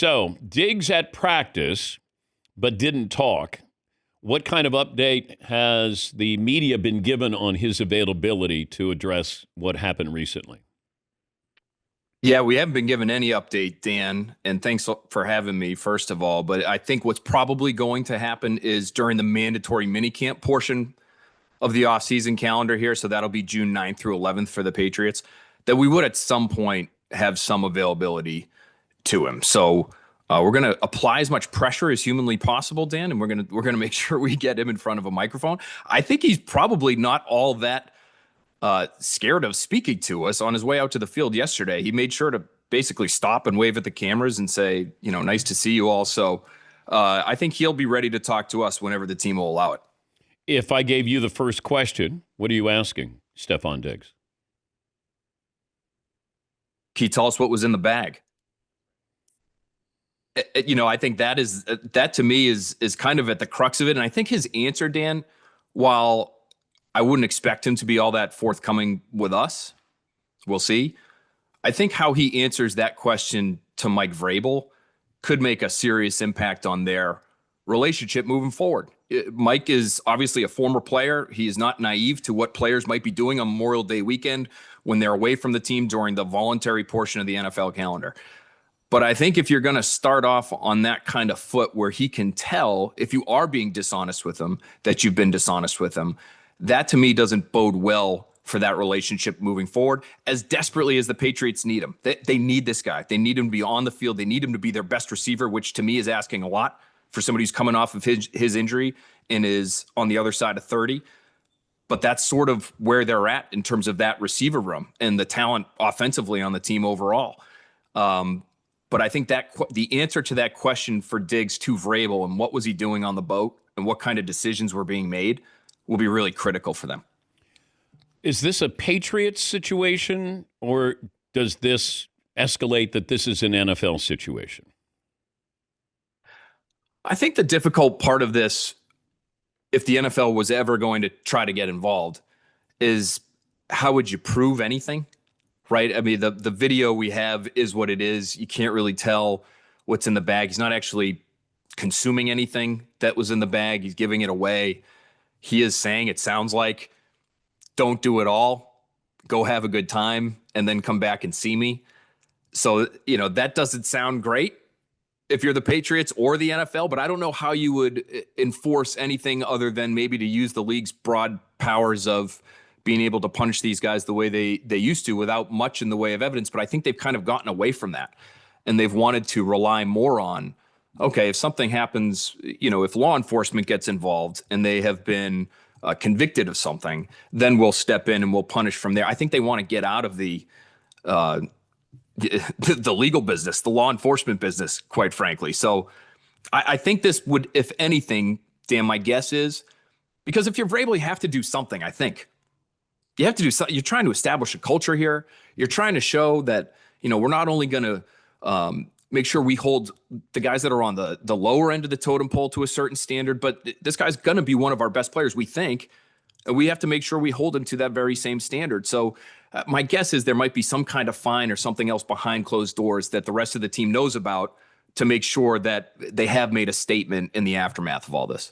So Diggs at practice, but didn't talk. What kind of update has the media been given on his availability to address what happened recently? Yeah, we haven't been given any update, Dan, and thanks for having me, first of all. But I think what's probably going to happen is during the mandatory minicamp portion of the offseason calendar here, so that'll be June 9th through 11th for the Patriots, that we would at some point have some availability to him. So we're going to apply as much pressure as humanly possible, Dan, and we're gonna make sure we get him in front of a microphone. I think he's probably not all that scared of speaking to us. On his way out to the field yesterday, he made sure to basically stop and wave at the cameras and say, nice to see you all. So I think he'll be ready to talk to us whenever the team will allow it. If I gave you the first question, what are you asking, Stefon Diggs? Can you tell us what was in the bag? I think that to me is kind of at the crux of it. And I think his answer, Dan, while I wouldn't expect him to be all that forthcoming with us, we'll see, I think how he answers that question to Mike Vrabel could make a serious impact on their relationship moving forward. Mike is obviously a former player. He is not naive to what players might be doing on Memorial Day weekend when they're away from the team during the voluntary portion of the NFL calendar. But I think if you're going to start off on that kind of foot where he can tell if you are being dishonest with him, that you've been dishonest with him, that to me doesn't bode well for that relationship moving forward, as desperately as the Patriots need him. They need this guy. They need him to be on the field. They need him to be their best receiver, which to me is asking a lot for somebody who's coming off of his injury and is on the other side of 30. But that's sort of where they're at in terms of that receiver room and the talent offensively on the team overall. But I think that the answer to that question for Diggs to Vrabel and what was he doing on the boat and what kind of decisions were being made will be really critical for them. Is this a Patriots situation, or does this escalate that this is an NFL situation? I think the difficult part of this, if the NFL was ever going to try to get involved, is how would you prove anything? Right? I mean, the video we have is what it is. You can't really tell what's in the bag. He's not actually consuming anything that was in the bag. He's giving it away. He is saying, it sounds like, don't do it all. Go have a good time and then come back and see me. So, that doesn't sound great if you're the Patriots or the NFL, but I don't know how you would enforce anything other than maybe to use the league's broad powers of being able to punish these guys the way they used to without much in the way of evidence. But I think they've kind of gotten away from that, and they've wanted to rely more on, okay, if something happens, if law enforcement gets involved and they have been convicted of something, then we'll step in and we'll punish from there. I think they want to get out of the legal business, the law enforcement business, quite frankly. So I think this would, if anything, Dan, my guess is, because if you're Vrabel, you have to do something, I think. You have to do something. You're trying to establish a culture here. You're trying to show that, we're not only going to make sure we hold the guys that are on the lower end of the totem pole to a certain standard, but this guy's going to be one of our best players, we think, and we have to make sure we hold him to that very same standard. So my guess is there might be some kind of fine or something else behind closed doors that the rest of the team knows about to make sure that they have made a statement in the aftermath of all this.